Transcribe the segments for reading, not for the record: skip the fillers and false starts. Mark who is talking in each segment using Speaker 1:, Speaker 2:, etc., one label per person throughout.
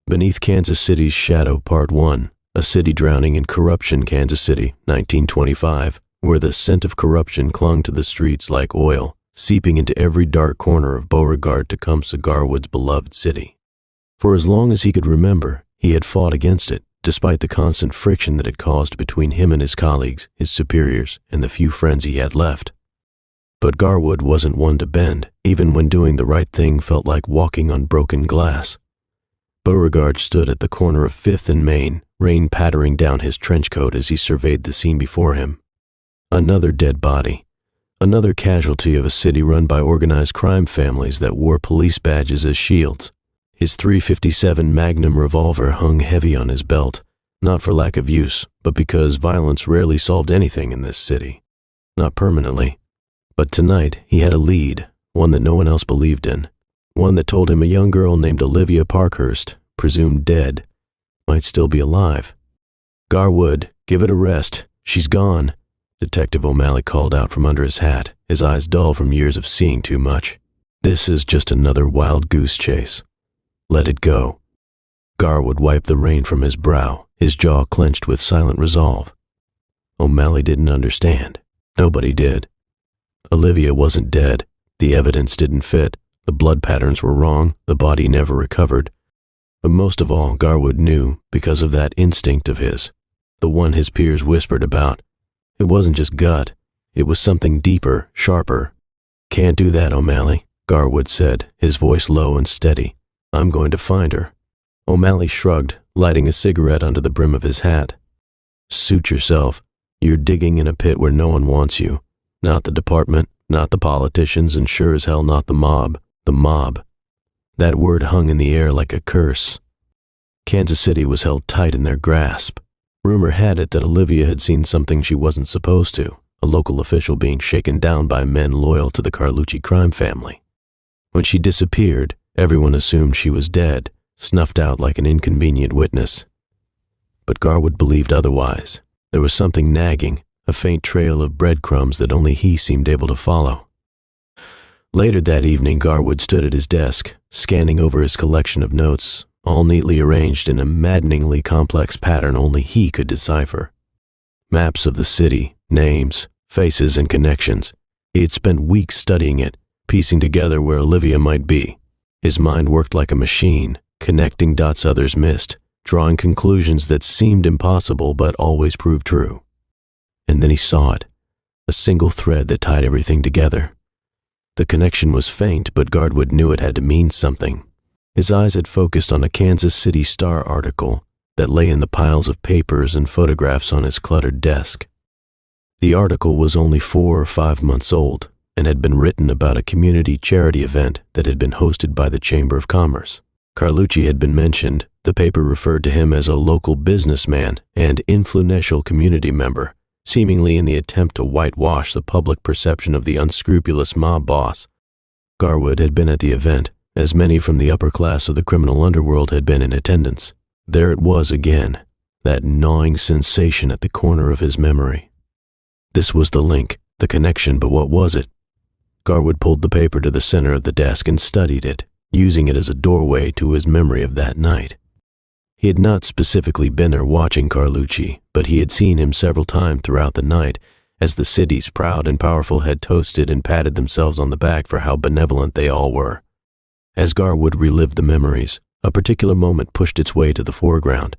Speaker 1: Beneath Kansas City's Shadow Part 1, A City Drowning in Corruption, Kansas City, 1925, where the scent of corruption clung to the streets like oil, seeping into every dark corner of Beauregard, Tecumseh Garwood's beloved city. For as long as he could remember, he had fought against it, despite the constant friction that it caused between him and his colleagues, his superiors, and the few friends he had left. But Garwood wasn't one to bend, even when doing the right thing felt like walking on broken glass. Beauregard stood at the corner of 5th and Main, rain pattering down his trench coat as he surveyed the scene before him. Another dead body. Another casualty of a city run by organized crime families that wore police badges as shields. His .357 Magnum revolver hung heavy on his belt, not for lack of use, but because violence rarely solved anything in this city. Not permanently. But tonight he had a lead, one that no one else believed in. One that told him a young girl named Olivia Parkhurst, presumed dead, might still be alive. "Garwood, give it a rest. She's gone," Detective O'Malley called out from under his hat, his eyes dull from years of seeing too much. "This is just another wild goose chase. Let it go." Garwood wiped the rain from his brow, his jaw clenched with silent resolve. O'Malley didn't understand. Nobody did. Olivia wasn't dead. The evidence didn't fit. The blood patterns were wrong. The body never recovered. But most of all, Garwood knew, because of that instinct of his, the one his peers whispered about. It wasn't just gut. It was something deeper, sharper. "Can't do that, O'Malley," Garwood said, his voice low and steady. "I'm going to find her." O'Malley shrugged, lighting a cigarette under the brim of his hat. "Suit yourself. You're digging in a pit where no one wants you. Not the department, not the politicians, and sure as hell not the mob. The mob." That word hung in the air like a curse. Kansas City was held tight in their grasp. Rumor had it that Olivia had seen something she wasn't supposed to, a local official being shaken down by men loyal to the Carlucci crime family. When she disappeared, everyone assumed she was dead, snuffed out like an inconvenient witness. But Garwood believed otherwise. There was something nagging, a faint trail of breadcrumbs that only he seemed able to follow. Later that evening, Garwood stood at his desk, scanning over his collection of notes, all neatly arranged in a maddeningly complex pattern only he could decipher. Maps of the city, names, faces, and connections. He had spent weeks studying it, piecing together where Olivia might be. His mind worked like a machine, connecting dots others missed, drawing conclusions that seemed impossible but always proved true. And then he saw it, a single thread that tied everything together. The connection was faint, but Garwood knew it had to mean something. His eyes had focused on a Kansas City Star article that lay in the piles of papers and photographs on his cluttered desk. The article was only 4 or 5 months old and had been written about a community charity event that had been hosted by the Chamber of Commerce. Carlucci had been mentioned. The paper referred to him as a local businessman and influential community member, seemingly in the attempt to whitewash the public perception of the unscrupulous mob boss. Garwood had been at the event, as many from the upper class of the criminal underworld had been in attendance. There it was again, that gnawing sensation at the corner of his memory. This was the link, the connection, but what was it? Garwood pulled the paper to the center of the desk and studied it, using it as a doorway to his memory of that night. He had not specifically been there watching Carlucci, but he had seen him several times throughout the night as the city's proud and powerful had toasted and patted themselves on the back for how benevolent they all were. As Garwood relived the memories, a particular moment pushed its way to the foreground.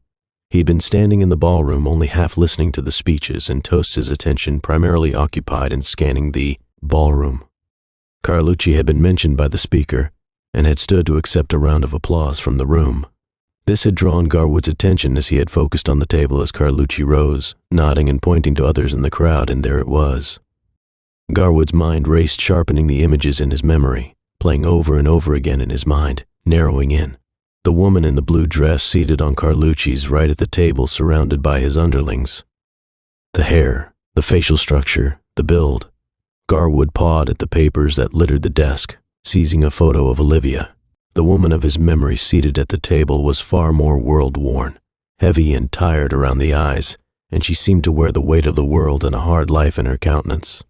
Speaker 1: He had been standing in the ballroom only half listening to the speeches and toast his attention primarily occupied in scanning the ballroom. Carlucci had been mentioned by the speaker and had stood to accept a round of applause from the room. This had drawn Garwood's attention as he had focused on the table as Carlucci rose, nodding and pointing to others in the crowd, and there it was. Garwood's mind raced, sharpening the images in his memory, playing over and over again in his mind, narrowing in. The woman in the blue dress seated on Carlucci's right at the table, surrounded by his underlings. The hair, the facial structure, the build. Garwood pawed at the papers that littered the desk, seizing a photo of Olivia. The woman of his memory seated at the table was far more world-worn, heavy and tired around the eyes, and she seemed to wear the weight of the world and a hard life in her countenance.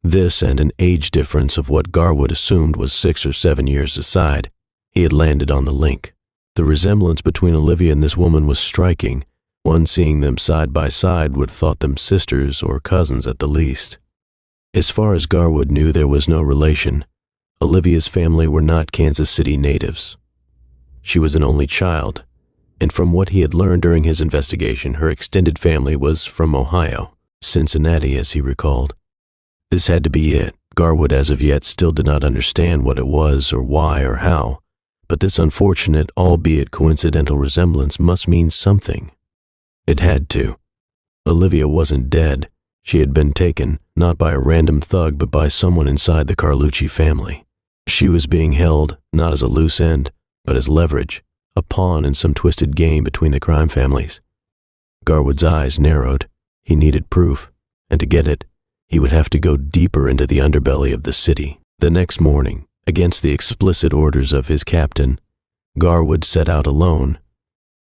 Speaker 1: This and an age difference of what Garwood assumed was 6 or 7 years aside, he had landed on the link. The resemblance between Olivia and this woman was striking. One seeing them side by side would have thought them sisters or cousins at the least. As far as Garwood knew, there was no relation. Olivia's family were not Kansas City natives. She was an only child, and from what he had learned during his investigation, her extended family was from Ohio, Cincinnati, as he recalled. This had to be it. Garwood, as of yet, still did not understand what it was or why or how, but this unfortunate, albeit coincidental resemblance must mean something. It had to. Olivia wasn't dead. She had been taken, not by a random thug, but by someone inside the Carlucci family. She was being held, not as a loose end, but as leverage, a pawn in some twisted game between the crime families. Garwood's eyes narrowed. He needed proof, and to get it, he would have to go deeper into the underbelly of the city. The next morning, against the explicit orders of his captain, Garwood set out alone